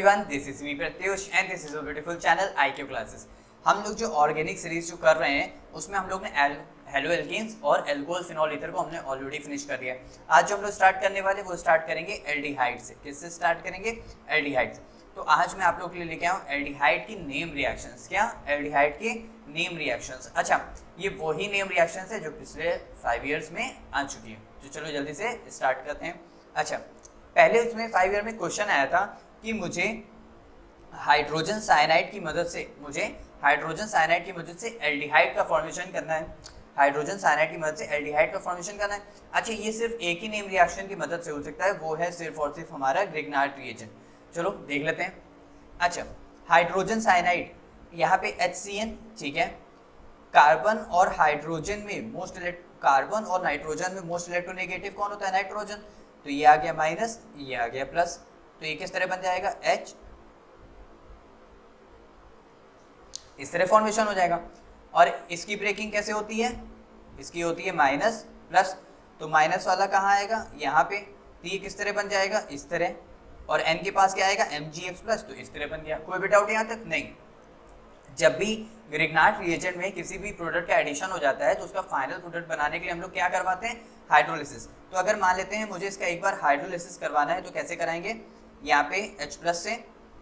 Everyone, this is me Pratyush and this is a beautiful channel IQ classes. हम लोग जो organic series जो कर रहे हैं उसमें हम लोग ने हेलो एल्केन्स और एल्कोहल फिनॉल ईथर को हमने ऑलरेडी फिनिश कर दिया। आज जो हम लोग स्टार्ट करने वाले वो स्टार्ट करेंगे एल्डिहाइड से। किससे स्टार्ट करेंगे? एल्डिहाइड से। तो आज मैं आप लोग के लिए लेके आया हूँ एल्डिहाइड की नेम रिएक्शंस। क्या? एल्डिहाइड के नेम रिएक्शंस। अच्छा, ये वही नेम रिएक्शंस है जो पिछले 5 ईयर्स में आ चुकी है। तो चलो जल्दी से स्टार्ट करते हैं। अच्छा, पहले इसमें 5 ईयर में क्वेश्चन आया था कि मुझे हाइड्रोजन साइनाइड की मदद से एल्डिहाइड का फॉर्मेशन करना है। हाइड्रोजन साइनाइड की मदद से एल्डिहाइड का फॉर्मेशन करना है। अच्छा, ये सिर्फ एक ही नेम रिएक्शन की मदद से हो सकता है, वो है सिर्फ और सिर्फ हमारा ग्रिग्नार्ड रिएजेंट। चलो देख लेते हैं। अच्छा, हाइड्रोजन साइनाइड, यहाँ पे HCN, ठीक है। कार्बन और नाइट्रोजन में मोस्ट इलेक्ट्रोनेगेटिव कौन होता है? नाइट्रोजन। तो ये आ गया माइनस, ये आ गया प्लस। तो ये किस तरह बन जाएगा? H, इस तरह फॉर्मेशन हो जाएगा। और इसकी ब्रेकिंग कैसे होती है? इसकी होती है माइनस प्लस। तो माइनस वाला कहाँ आएगा? यहाँ पे। तो ये किस तरह बन जाएगा? इस तरह। और N के पास क्या आएगा? MgX plus. तो इस तरह बन गया। कोई भी डाउट यहाँ तक? नहीं। जब भी ग्रिग्नार्ड रिएजेंट में किसी भी प्रोडक्ट का एडिशन हो जाता है तो उसका फाइनल प्रोडक्ट बनाने के लिए हम लोग क्या करवाते हैं? हाइड्रोलिसिस। तो अगर मान लेते हैं मुझे इसका एक बार हाइड्रोलिसिस करवाना है तो कैसे कराएंगे? यहाँ पे H प्लस से।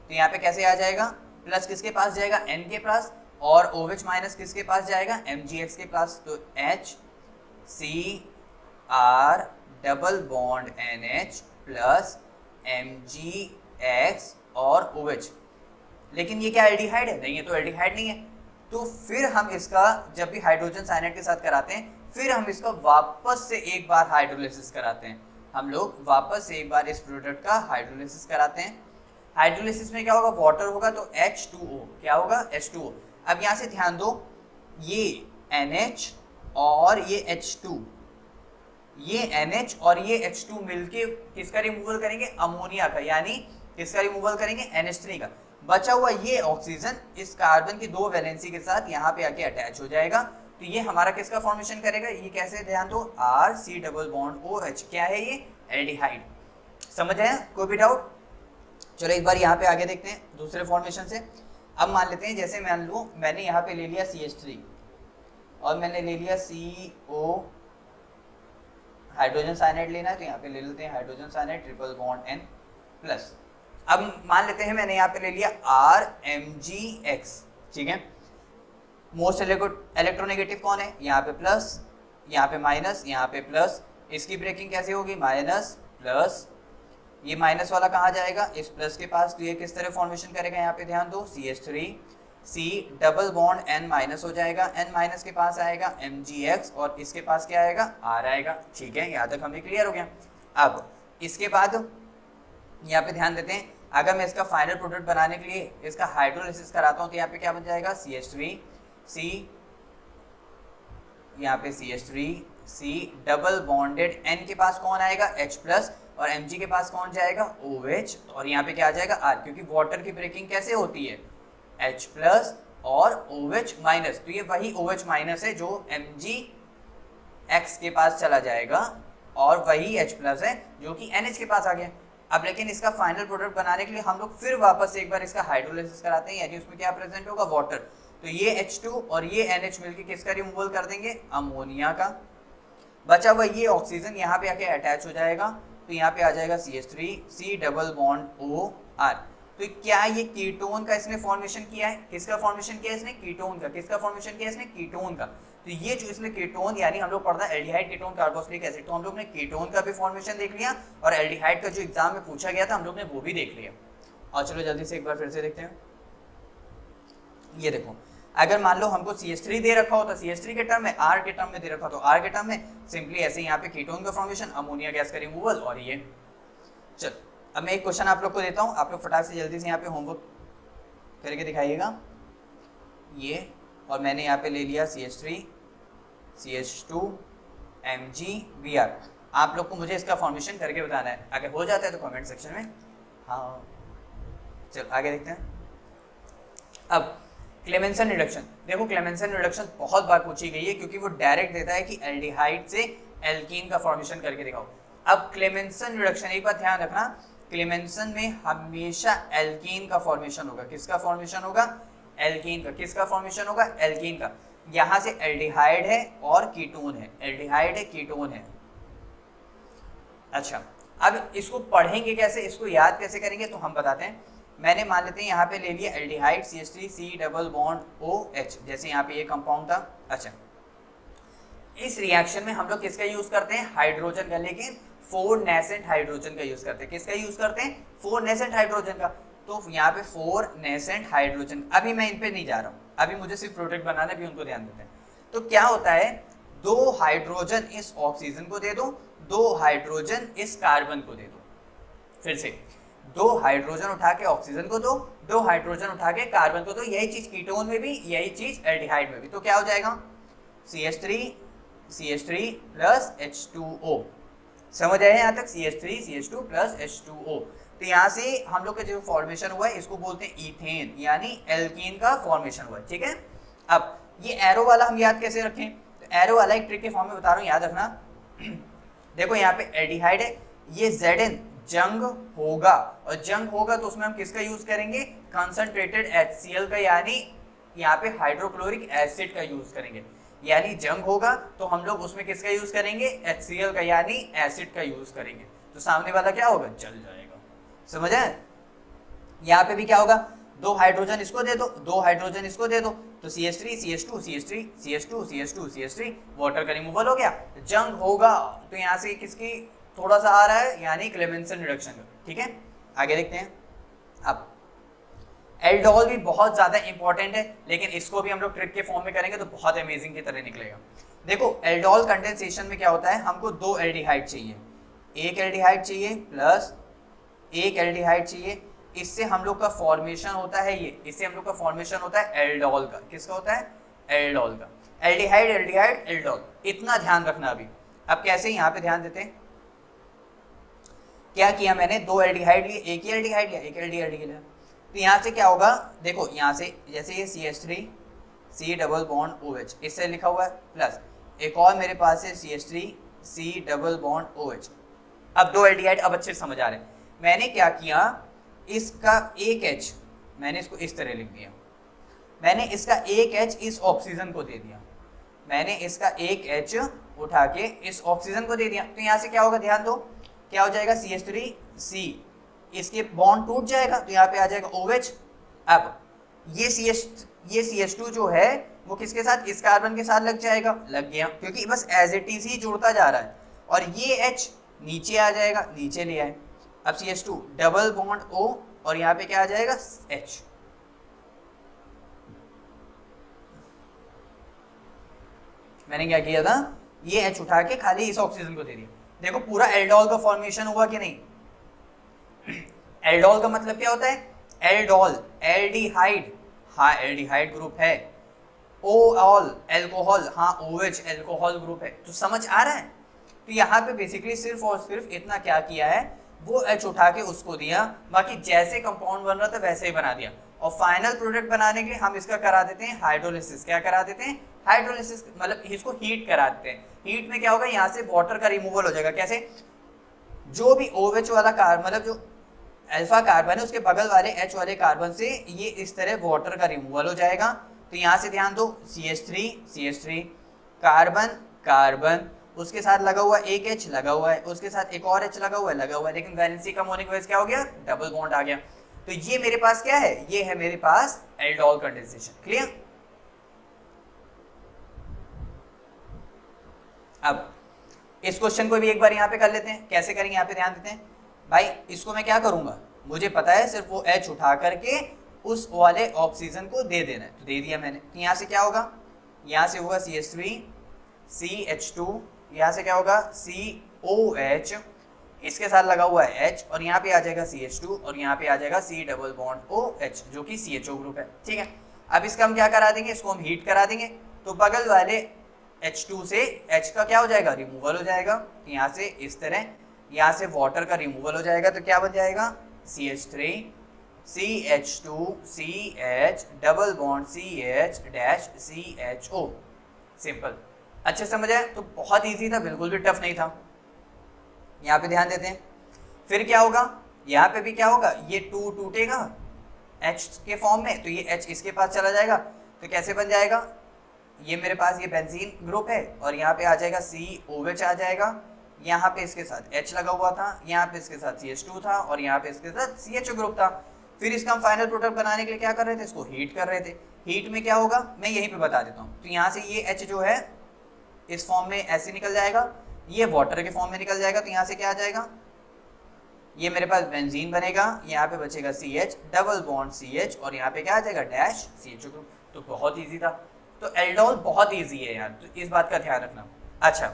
तो यहाँ पे कैसे आ जाएगा? प्लस किसके पास जाएगा? N के पास। और OH माइनस किसके पास जाएगा? MgX के पास। तो HCr double bond NH plus MgX और OH। लेकिन ये क्या एल्डिहाइड है? नहीं, ये तो एल्डिहाइड नहीं है। तो फिर हम इसका जब भी हाइड्रोजन साइनाइड के साथ कराते हैं फिर हम इसका वापस से एक बार हाइड्रोलिसिस कराते हैं। हम लोग वापस से एक बार इस प्रोडक्ट का हाइड्रोलिसिस कराते हैं। हाइड्रोलिसिस में क्या होगा? वाटर होगा तो H2O। क्या होगा? H2O। अब यहाँ से ध्यान दो, ये NH और ये H2, ये NH और ये H2 मिलके किसका रिमूवल करेंगे? अमोनिया का। यानी किसका रिमूवल करेंगे? NH3 का। बचा हुआ ये ऑक्सीजन इस कार्बन की 2 वैलेंसी के साथ यहाँ पे आके अटैच हो जाएगा। तो ये हमारा किसका फॉर्मेशन करेगा? ये कैसे? ध्यान दो, RC डबल बॉन्ड OH। क्या है ये? एल्डिहाइड। समझ आया? कोई भी डाउट? चलो एक बार यहाँ पे आगे देखते हैं दूसरे फॉर्मेशन से। अब मान लेते हैं जैसे मान लो मैंने यहाँ पे ले लिया CH3 और मैंने ले लिया CO, हाइड्रोजन साइनाइड लेना है तो यहाँ पे ले लेते हैं hydrogen cyanide triple bond N plus. अब मान लेते हैं मैंने यहाँ पे ले लिया RMgX, ठीक है। मोस्ट इलेक्ट्रोनेगेटिव कौन है? यहाँ पे प्लस, यहाँ पे माइनस, यहाँ पे प्लस। इसकी ब्रेकिंग कैसे होगी? Minus plus. ये माइनस वाला कहाँ जाएगा? इस प्लस के पास। तो ये किस तरह फॉर्मेशन करेगा? यहाँ पे ध्यान दो, CH3 C double bond N minus हो जाएगा। N माइनस के पास आएगा MgX और इसके पास क्या आएगा? R आएगा। ठीक है, यहाँ तक हमें क्लियर हो गया। अब इसके बाद यहाँ पे ध्यान देते हैं, अगर मैं इसका फाइनल प्रोडक्ट बनाने के लिए इसका हाइड्रोलिसिस कराता हूँ तो यहाँ पे क्या बन जाएगा? CH3 C, यहाँ पे CH3 C double bonded N के पास कौन आएगा? H plus. और Mg के पास कौन जाएगा? OH। और यहाँ पे क्या आ जाएगा? R, क्योंकि वाटर की ब्रेकिंग कैसे होती है? H प्लस और OH माइनस। तो ये वही OH माइनस है जो MgX के पास चला जाएगा और वही H प्लस है जो कि NH के पास आ गया। अब लेकिन इसका फाइनल प्रोडक्ट बनाने के लिए हम लोग फिर वापस एक बार इसका हाइड्रोलिसिस कराते हैं, यानी उसमें क्या प्रेजेंट होगा? वाटर। तो ये H2 और ये NH मिलकर किसका रिमूवल कर देंगे? अमोनिया का। बचा हुआ ये ऑक्सीजन यहाँ पे आके अटैच हो जाएगा। तो यहाँ पे आ जाएगा CH3 C double bond OR। तो क्या ये कीटोन का इसने फॉर्मेशन किया है? किसका फॉर्मेशन किया है इसने? कीटोन का। किसका फॉर्मेशन किया है इसने? कीटोन का। तो ये जो इसने कीटोन, यानी हम लोग पढ़ना एल्डिहाइड कीटोन कार्बोक्सिलिक एसिड, तो हम लोग ने कीटोन का भी फॉर्मेशन देख लिया और एल्डिहाइड का जो एग्जाम में पूछा गया था हम लोग ने वो भी देख लिया। और चलो जल्दी से एक बार फिर से देखते हैं। ये देखो, अगर मान लो हमको CH3 दे रखा हो तो CH3 के टर्म में, R के टर्म में दे रखा हो तो R के टर्म में, सिंपली ऐसे यहाँ पे कीटोन का फॉर्मेशन, अमोनिया गैस का रिमूवल और ये। चल अब मैं एक क्वेश्चन आप लोग को देता हूँ, आप लोग फटाक से जल्दी से यहाँ पे होमवर्क करके दिखाइएगा। ये और मैंने यहाँ पे ले लिया CH3 CH2 MgBr। आप लोग को मुझे इसका फॉर्मेशन करके बताना है। अगर हो जाता है तो कमेंट सेक्शन में हाँ। चल आगे देखते हैं। अब क्लेमेंसन रिडक्शन, देखो क्लेमेंसन रिडक्शन बहुत बार पूछी गई है क्योंकि वो डायरेक्ट देता है कि एल्डिहाइड से एल्कीन का फॉर्मेशन करके दिखाओ। अब क्लेमेंसन रिडक्शन, एक बात ध्यान रखना, क्लेमेंसन में हमेशा एल्कीन का फॉर्मेशन होगा। किसका फॉर्मेशन होगा? एल्कीन का। किसका फॉर्मेशन होगा? एल्कीन का। यहां से एल्डिहाइड है और कीटोन है, एल्डिहाइड है कीटोन है। अच्छा, अब इसको पढ़ेंगे कैसे, इसको याद कैसे करेंगे, तो हम बताते हैं। मैंने मान लेते हैं यहाँ पे ले लिया aldehyde CH3 C double bond OH, जैसे यहाँ पे ये कंपाउंड था। अच्छा, इस रिएक्शन में हम लोग किसका यूज करते हैं? हाइड्रोजन का, लेकिन 4 नेसेंट हाइड्रोजन का यूज करते हैं। किसका यूज करते हैं? 4 नेसेंट हाइड्रोजन का। तो यहाँ पे 4 नेसेंट हाइड्रोजन, अभी मैं इन पे नहीं जा रहा हूँ, अभी मुझे सिर्फ प्रोडक्ट बनाना, भी उनको ध्यान देते हैं। तो क्या होता है, 2 हाइड्रोजन इस ऑक्सीजन को दे दो, 2 हाइड्रोजन इस कार्बन को दे दो। फिर से 2 हाइड्रोजन उठा के ऑक्सीजन को दो, 2 हाइड्रोजन उठा के कार्बन को दो। यही चीज कीटोन में भी, यही चीज एल्डिहाइड में भी। तो क्या हो जाएगा? CH3 plus H2O। समझ आए यहाँ तक? CH3 CH2 plus H2O। तो यहाँ से हम लोग का जो फॉर्मेशन हुआ है इसको बोलते हैं इथेन, यानी एल्कीन का फॉर्मेशन हुआ है। ठीक है, अब ये एरो वाला हम याद कैसे रखें? तो एरो वाला एक ट्रिक के फॉर्म में बता रहा हूँ, याद रखना। देखो यहाँ पे एल्डिहाइड है, ये Zn जंग होगा, और जंग होगा तो उसमें हम किसका यूज करेंगे? कंसंट्रेटेड HCl का, यानी यहाँ पे हाइड्रोक्लोरिक एसिड का यूज करेंगे। यानी जंग होगा तो हम लोग उसमें किसका यूज करेंगे? HCl का, यानी एसिड का यूज करेंगे। तो सामने वाला क्या होगा? जल जाएगा। समझ आए? यहाँ पे भी क्या होगा? 2 हाइड्रोजन इसको दे दो, 2 हाइड्रोजन इसको दे दो, तो CH3 CH2 CH3 CH2 CH2 CH3, water का रिमूवल हो गया। जंग होगा तो यहाँ से किसकी थोड़ा सा आ रहा है, यानी क्लेमेंसन रिडक्शन का। ठीक है, आगे देखते हैं। अब एल्डोल भी बहुत ज्यादा इंपॉर्टेंट है, लेकिन इसको भी हम लोग ट्रिक के फॉर्म में करेंगे तो बहुत अमेजिंग की तरह निकलेगा। देखो एल्डोल कंडेंसेशन में क्या होता है, हमको 2 एल्डिहाइड चाहिए, एक एल्डिहाइड चाहिए प्लस एक एल्डिहाइड चाहिए। इससे हम लोग का फॉर्मेशन होता है ये, इससे हम लोग का फॉर्मेशन होता है एल्डोल का। किसका होता है? एल्डोल का। एल्डिहाइड एल्डिहाइड एल्डोल, इतना ध्यान रखना अभी। अब कैसे, यहाँ पे ध्यान देते हैं। क्या किया मैंने? 2 एल्डिहाइड लिए, एक ही एल्डिहाइड लिया, एक एल्डिहाइड लिया। तो यहाँ से क्या होगा? देखो यहाँ से जैसे ये CH3 C double bond OH, इससे लिखा हुआ है, प्लस एक और मेरे पास है CH3 C double bond OH। अब 2 एल्डिहाइड, अब अच्छे समझ आ रहे हैं। मैंने क्या किया, इसका एक H मैंने इसको इस तरह लिख दिया, मैंने इसका एक H इस ऑक्सीजन को दे दिया, मैंने इसका एक H उठा के इस ऑक्सीजन को दे दिया। तो यहाँ से क्या होगा? ध्यान दो, क्या हो जाएगा? CH3C, इसके बॉन्ड टूट जाएगा तो यहाँ पे आ जाएगा OH। अब ये CH2 जो है वो किसके साथ? इस कार्बन के साथ लग जाएगा, लग गया, क्योंकि बस एज इट इज ही जुड़ता जा रहा है। और ये H नीचे आ जाएगा, नीचे ले आए। अब CH2 डबल बॉन्ड O, और यहाँ पे क्या आ जाएगा? H। मैंने क्या किया था? ये H उठा के खाली इस ऑक्सीजन को दे दिया। देखो पूरा एल्डोल का फॉर्मेशन हुआ कि नहीं? एल्डोल का मतलब क्या होता है? एल्डोल एल्डिहाइड, हाँ एल्डिहाइड ग्रुप है। ओल एल्कोहल, हाँ OH एल्कोहल ग्रुप है। तो समझ आ रहा है? तो यहाँ पे बेसिकली सिर्फ और सिर्फ इतना क्या किया है, वो H उठा के उसको दिया, बाकी जैसे कंपाउंड बन रहा था वैसे ही बना दिया। और फाइनल प्रोडक्ट बनाने के लिए हम इसका करा देते हैं हाइड्रोलिसिस। क्या करा देते हैं? हाइड्रोलिसिस, मतलब इसको हीट करा देते हैं। हीट में क्या होगा? यहाँ से वाटर का रिमूवल हो जाएगा। कैसे? जो भी OH वाला कार्बन, मतलब जो अल्फा कार्बन है, उसके बगल वाले H वाले कार्बन से ये इस तरह वाटर का रिमूवल हो जाएगा। तो यहाँ से ध्यान दो, CH3 कार्बन कार्बन, उसके साथ लगा हुआ एक H लगा हुआ है, उसके साथ एक और H लगा हुआ है, लेकिन वैलेंसी कम होने की वजह से क्या हो गया? डबल बॉन्ड आ गया। तो ये मेरे पास क्या है? ये है मेरे पास एल्डोल कंडेंसेशन। क्लियर? अब इस क्वेश्चन को भी एक बार यहाँ पे कर लेते हैं। कैसे करेंगे? यहाँ पे ध्यान देते हैं भाई। इसको मैं क्या करूंगा, मुझे पता है सिर्फ वो H उठा करके उस वाले ऑक्सीजन को दे देना है, तो दे दिया मैंने। तो यहाँ से क्या होगा? यहाँ से होगा CH3 CH2, यहाँ से क्या होगा? COH, इसके साथ लगा हुआ है H, और यहाँ पे आ जाएगा CH2, और यहाँ पे आ जाएगा C डबल बॉन्ड OH, जो कि CHO ग्रुप है। ठीक है, अब इसका हम क्या करा देंगे? इसको हम हीट करा देंगे। तो बगल वाले H2 से H का क्या हो जाएगा? रिमूवल हो जाएगा। यहाँ से इस तरह, यहाँ से वाटर का रिमूवल हो जाएगा। तो क्या बन जाएगा? CH3 CH2 CH double bond CH dash CHO। Simple, अच्छे समझ आए? तो बहुत इजी था, बिल्कुल भी टफ नहीं था। यहाँ पे ध्यान देते हैं। फिर क्या होगा? यहाँ पे भी क्या होगा, ये 2 टूटेगा H के फॉर्म में, तो ये H इसके पास चला जाएगा, तो कैसे बन जाएगा, ये मेरे पास ये बेंजीन ग्रुप है और यहाँ पे आ जाएगा COH आ जाएगा, यहाँ पे इसके साथ H लगा हुआ था, यहाँ पे इसके साथ CH2 था और यहाँ पे इसके साथ CH ग्रुप था। फिर इसका हम फाइनल प्रोडक्ट बनाने के लिए क्या कर रहे थे, इसको हीट कर रहे थे। हीट में क्या होगा मैं यहीं पे बता देता हूँ। तो यहाँ से ये H जो है इस फॉर्म में ऐसे निकल जाएगा, ये वाटर के फॉर्म में निकल जाएगा, तो यहाँ से क्या आ जाएगा, ये मेरे पास बेंजीन बनेगा, यहाँ पे बचेगा CH डबल बॉन्ड CH और यहाँ पे क्या आ जाएगा डैश CH ग्रुप। तो बहुत इजी था। तो एल्डोल बहुत इजी है यार, तो इस बात का ध्यान रखना। अच्छा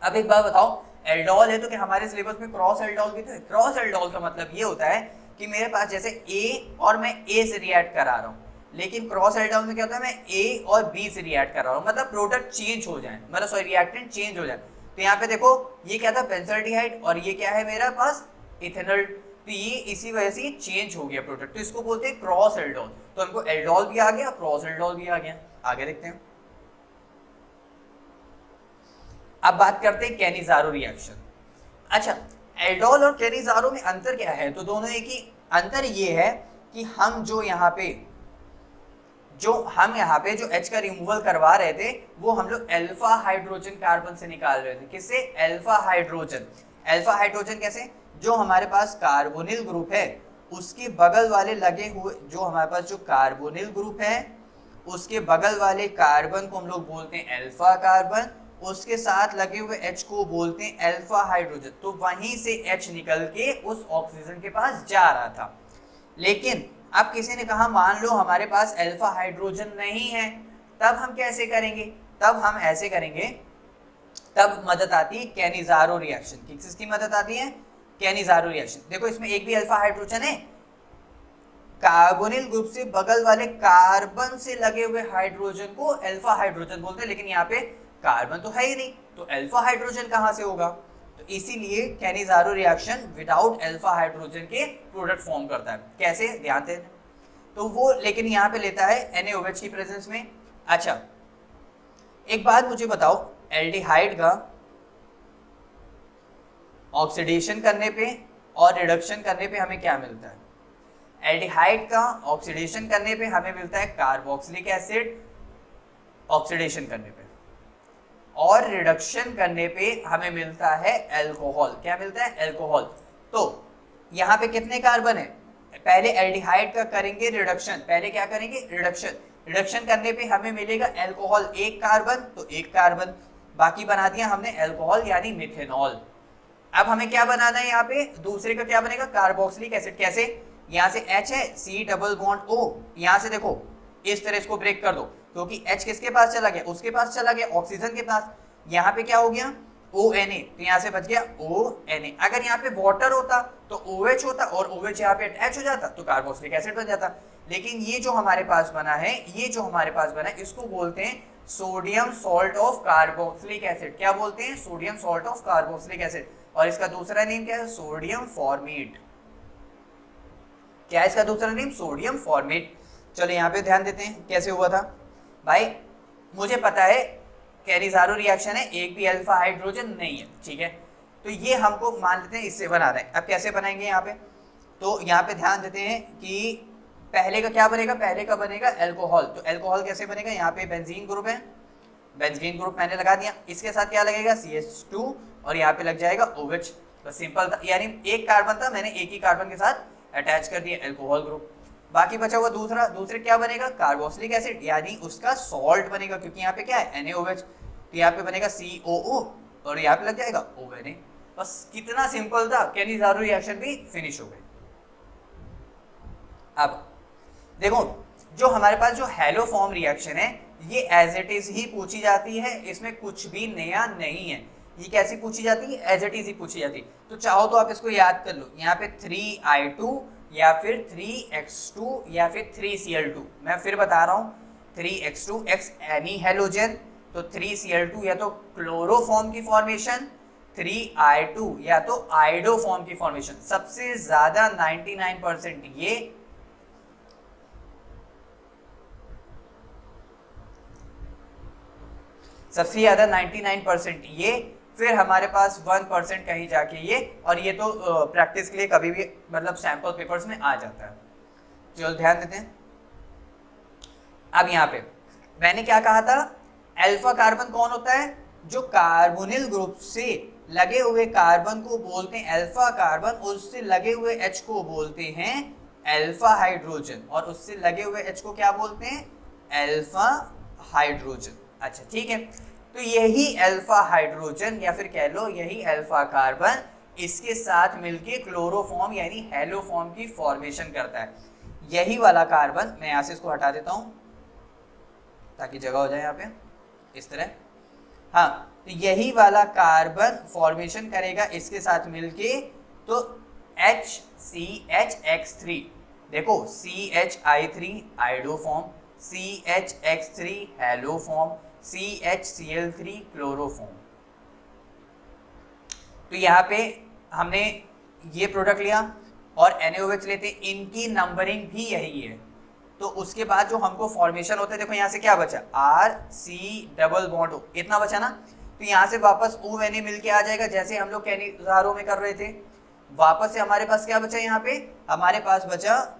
अब एक बात बताओ, एल्डोल है तो क्या हमारे सिलेबस में क्रॉस एल्डोल भी तो है? क्रॉस एल्डोल का मतलब ये होता है कि मेरे पास जैसे A और मैं A से रिएक्ट करा रहा हूँ, लेकिन क्रॉस एल्डोल में क्या होता है, मैं A और B से रिएक्ट कर रहा हूँ, मतलब प्रोडक्ट चेंज हो जाए, मतलब सॉरी रिएक्टेंट चेंज हो जाए। तो यहाँ पे देखो ये क्या था बेंजल्डिहाइड और ये क्या है मेरा पास इथेनॉल, तो ये इसी वजह से चेंज हो गया प्रोडक्ट, तो इसको बोलते हैं क्रॉस एल्डोल। तो हमको एल्डोल भी आ गया, क्रॉस एल्डोल भी आ गया। आगे देखते हैं। अब बात करते हैं कैनिज़ारो रिएक्शन। अच्छा एल्डोल और कैनिज़ारो में अंतर क्या है, तो दोनों एक ही अंतर ये है कि हम यहाँ पे जो H का रिमूवल करवा रहे थे वो हम लोग अल्फा हाइड्रोजन कार्बन से निकाल रहे थे। किससे? Alpha hydrogen. अल्फा हाइड्रोजन कैसे? जो हमारे पास कार्बोनिल ग्रुप है उसके बगल वाले लगे हुए, जो हमारे पास जो कार्बोनिल ग्रुप है उसके बगल वाले कार्बन को हम लोग बोलते हैं अल्फा कार्बन, उसके साथ लगे हुए H को बोलते हैं अल्फा हाइड्रोजन। तो वहीं से H निकल के उस ऑक्सीजन के पास जा रहा था। लेकिन अब किसी ने कहा मान लो हमारे पास अल्फा हाइड्रोजन नहीं है, तब हम कैसे करेंगे? तब हम ऐसे करेंगे, तब मदद आती है कैनिज़ारो रिएक्शन की। किसकी मदद आती है? Cannizzaro reaction. देखो इसमें एक भी अल्फा हाइड्रोजन है, कार्बोनिल ग्रुप से बगल वाले कार्बन से लगे हुए हाइड्रोजन को अल्फा हाइड्रोजन बोलते हैं, लेकिन यहाँ पे कार्बन तो है ही नहीं, तो अल्फा हाइड्रोजन कहाँ से होगा? तो इसीलिए Cannizzaro reaction without alpha hydrogen के प्रोडक्ट फॉर्म करता है। कैसे? ध्यान दें। तो वो लेकिन यहाँ पे लेता है NaOH की प्रेजेंस में। अच्छा एक बात मुझे बताओ, एल्डिहाइड का ऑक्सीडेशन करने पे और रिडक्शन करने पे हमें क्या मिलता है? एल्डिहाइड का ऑक्सीडेशन करने पे हमें मिलता है कार्बोक्सिलिक एसिड ऑक्सीडेशन करने पे, और रिडक्शन करने पे हमें मिलता है अल्कोहल। क्या मिलता है? अल्कोहल। तो यहाँ पे कितने कार्बन है? पहले एल्डिहाइड का करेंगे रिडक्शन, पहले क्या करेंगे? रिडक्शन। रिडक्शन करने पे हमें मिलेगा अल्कोहल, एक कार्बन, तो एक कार्बन, बाकी बना दिया हमने अल्कोहल यानी मिथेनॉल। अब हमें क्या बनाना है? यहाँ पे दूसरे का क्या बनेगा? Carboxylic acid. कैसे? यहाँ से H है, C डबल बॉन्ड O, यहाँ से देखो इस तरह इसको ब्रेक कर दो, क्योंकि H किसके पास चला गया? उसके पास चला गया, ऑक्सीजन के पास। यहाँ पे क्या हो गया? ONA, तो यहाँ से बच गया ONA। अगर यहाँ पे वाटर होता तो OH होता और OH यहाँ पे अटैच हो जाता तो कार्बोक्सिलिक एसिड बन जाता। लेकिन ये जो हमारे पास बना है, इसको बोलते हैं sodium salt of carboxylic acid. क्या बोलते हैं? Sodium salt of carboxylic acid. और इसका दूसरा नेम क्या है? Sodium format. क्या है इसका दूसरा नेम? Sodium format. चलो यहाँ पे ध्यान देते हैं कैसे हुआ था। भाई मुझे पता है कैनिज़ारो रिएक्शन है, एक भी अल्फा हाइड्रोजन नहीं है, ठीक है, तो ये हमको मान लेते हैं इससे बना रहे हैं। अब कैसे बनाएंगे यहाँ पे? तो यहाँ पे ध्यान देते हैं कि पहले का क्या बनेगा? पहले का बनेगा अल्कोहल। तो अल्कोहल कैसे बनेगा? यहाँ पे बेंजीन ग्रुप है, बेंजीन ग्रुप मैंने लगा दिया, इसके साथ क्या लगेगा? CH2 और यहाँ पे लग जाएगा OH। तो सिंपल था, यानी एक कार्बन था, मैंने एक ही कार्बन के साथ अटैच कर दिया अल्कोहल ग्रुप। बाकी बचा हुआ दूसरे क्या बनेगा? कार्बोक्सिलिक एसिड, यानी उसका सॉल्ट बनेगा, क्योंकि यहाँ पे क्या है? NaOH, तो यहाँ पे बनेगा COO और यहाँ पे लग जाएगा ONA। बस कितना सिंपल था, कैनिज़ारो रिएक्शन भी फिनिश हो गई। अब देखो जो हमारे पास जो हैलो फॉर्म रिएक्शन है ये एज इट इज ही पूछी जाती है, इसमें कुछ भी नया नहीं है। ये कैसी पूछी जाती है? एज इट इज ही पूछी जाती है। तो चाहो तो आप इसको याद कर लो, यहाँ पे 3I2 या फिर 3X2 या फिर 3Cl2। मैं फिर बता रहा हूँ 3X2, X एनी हैलोजन, तो 3Cl2 या तो क्लोरोफॉर्म की फॉर्मेशन, 3I2 या तो आइडो फॉर्म की फॉर्मेशन। सबसे ज्यादा 99% ये सबसे ज्यादा 99% ये फिर हमारे पास 1% कहीं जाके ये, और ये तो प्रैक्टिस के लिए कभी भी मतलब सैंपल पेपर्स में आ जाता है। चलो ध्यान देते हैं। अब यहाँ पे मैंने क्या कहा था, अल्फा कार्बन कौन होता है, जो कार्बोनिल ग्रुप से लगे हुए कार्बन को बोलते हैं अल्फा कार्बन, और उससे लगे हुए H को बोलते हैं अल्फा हाइड्रोजन, और उससे लगे हुए H को क्या बोलते हैं, अल्फा हाइड्रोजन। अच्छा ठीक है, तो यही अल्फा हाइड्रोजन या फिर कह लो यही अल्फा कार्बन इसके साथ मिलके क्लोरोफॉर्म यानी हेलोफॉर्म की फॉर्मेशन करता है। यही वाला कार्बन, मैं यहां से इसको हटा देता हूं ताकि जगह हो जाए यहाँ पे इस तरह। हाँ, तो यही वाला कार्बन फॉर्मेशन करेगा इसके साथ मिलके, तो HCHX3, देखो CHI3 iodoform, CHX3 haloform, CHCl3 chloroform. तो यहाँ पे हमने ये प्रोडक्ट लिया और NaOH लेते, इनकी नंबरिंग भी यही है। तो उसके बाद जो हमको फॉर्मेशन होता है, देखो यहाँ से क्या बचा, RC डबल बॉन्ड O, इतना बचा ना, तो यहाँ से वापस ONA मिल के आ जाएगा, जैसे हम लोग कैनिजारो में कर रहे थे। वापस से हमारे पास क्या बचा, यहाँ पे हमारे पास बचा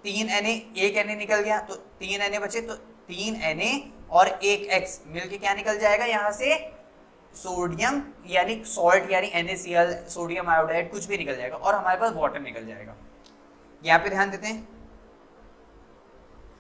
3 Na, एक Na निकल गया, तो 3 Na बचे, तो 3 Na और एक X मिलके क्या निकल जाएगा, यहाँ से सोडियम यानी सॉल्ट यानी NaCl, सोडियम आयोडाइड कुछ भी निकल जाएगा, और हमारे पास वाटर निकल जाएगा। यहाँ पे ध्यान देते हैं,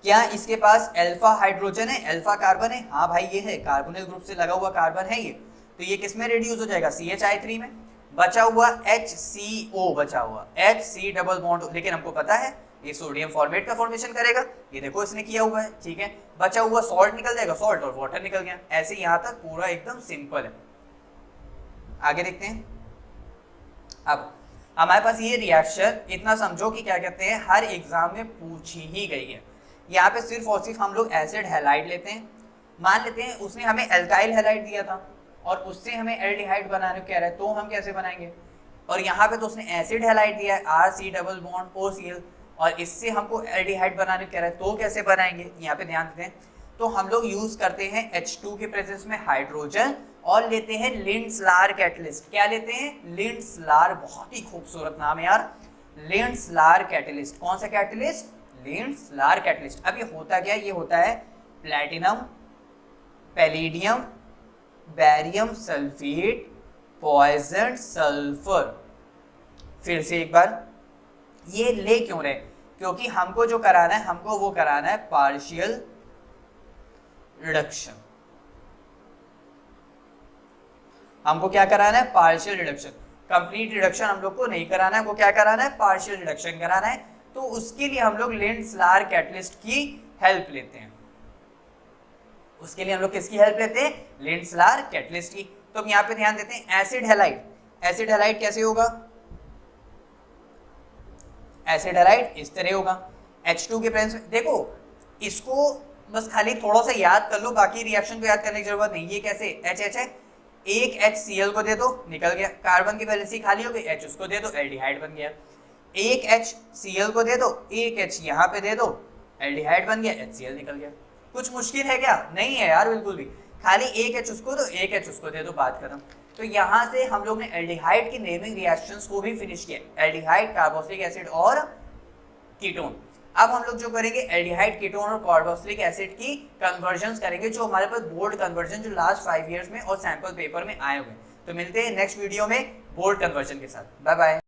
क्या इसके पास अल्फा हाइड्रोजन है, अल्फा कार्बन है, हाँ भाई ये है, कार्बोनिल ग्रुप से लगा हुआ कार्बन है ये, तो ये किस में रिड्यूस हो जाएगा, CHI3 में। बचा हुआ HCO, बचा हुआ HC डबल बॉन्ड, लेकिन हमको पता है ये सोडियम फॉर्मेट का फॉर्मेशन करेगा, ये देखो इसने किया हुआ है, ठीक है। बचा हुआ सॉल्ट निकल जाएगा, सॉल्ट और वाटर निकल गया। ऐसे यहाँ तक पूरा एकदम सिंपल है। आगे देखते हैं। अब हमारे पास ये रिएक्शन इतना समझो कि क्या कहते हैं, हर एग्जाम में पूछी ही गई है। यहाँ पे सिर्फ और सिर्फ हम लोग एसिड हैलाइड लेते हैं। मान लेते हैं उसने हमें एल्काइल हैलाइड दिया था और उससे हमें एल्डिहाइड बनाने को कह रहा है, तो हम कैसे बनाएंगे। और यहाँ पे तो उसने एसिड हैलाइड दिया है RC डबल बॉन्ड OCl, और इससे हमको एल्डिहाइड बनाने को कह रहा है, तो कैसे बनाएंगे। यहाँ पे ध्यान देते हैं, तो हम लोग यूज करते हैं H2 के प्रेजेंस में हाइड्रोजन, और लेते हैं लिंड्स-लार कैटलिस्ट। क्या लेते हैं, लिंड्स-लार, बहुत ही खूबसूरत नाम है यार, लिंड्स-लार कैटलिस्ट। कौन सा कैटलिस्ट, लिंड्स-लार कैटलिस्ट। अब ये होता क्या है, ये होता है platinum, palladium, barium sulphate, poison sulphur. फिर से एक बार, ये ले क्यों रहे, क्योंकि हमको जो कराना है, हमको वो कराना है पार्शियल रिडक्शन। हमको क्या कराना है, पार्शियल रिडक्शन। कंप्लीट रिडक्शन हम लोग को नहीं कराना है, वो क्या कराना है, पार्शियल रिडक्शन कराना है। तो उसके लिए हम लोग लिंड्स-लार कैटलिस्ट की हेल्प लेते हैं। उसके लिए हम लोग किसकी हेल्प लेते हैं, लिंड्स-लार कैटलिस्ट की। तो हम यहाँ पे ध्यान देते हैं, एसिड हैलाइड। एसिड हैलाइड कैसे होगा, एसिड हैलाइड इस तरह होगा, H2 के प्रेजेंस में। देखो इसको बस खाली थोड़ा सा याद कर लो, बाकी रिएक्शन को याद करने की जरूरत नहीं। ये कैसे, HH है, एक HCl को दे दो, निकल गया, कार्बन की वैलेंसी खाली हो गई, H उसको दे दो, एल्डिहाइड बन गया। एक HCl को दे दो, एक H यहाँ पे दे दो, एल्डिहाइड बन गया, HCl निकल गया। कुछ मुश्किल है क्या, नहीं है यार बिल्कुल भी, खाली एक H उसको दो, एक H उसको दे दो, बात खत्म। तो यहाँ से हम लोग ने एल्डिहाइड की नेमिंग रिएक्शंस को भी फिनिश किया, एल्डिहाइड, कार्बोक्सिलिक एसिड और कीटोन। अब हम लोग जो करेंगे, एल्डिहाइड, कीटोन और कार्बोक्सिलिक एसिड की कन्वर्जन्स करेंगे, जो हमारे पास बोर्ड कन्वर्जन जो लास्ट 5 इयर्स में और सैंपल पेपर में आए हुए। तो मिलते हैं नेक्स्ट वीडियो में बोर्ड कन्वर्जन के साथ। Bye bye.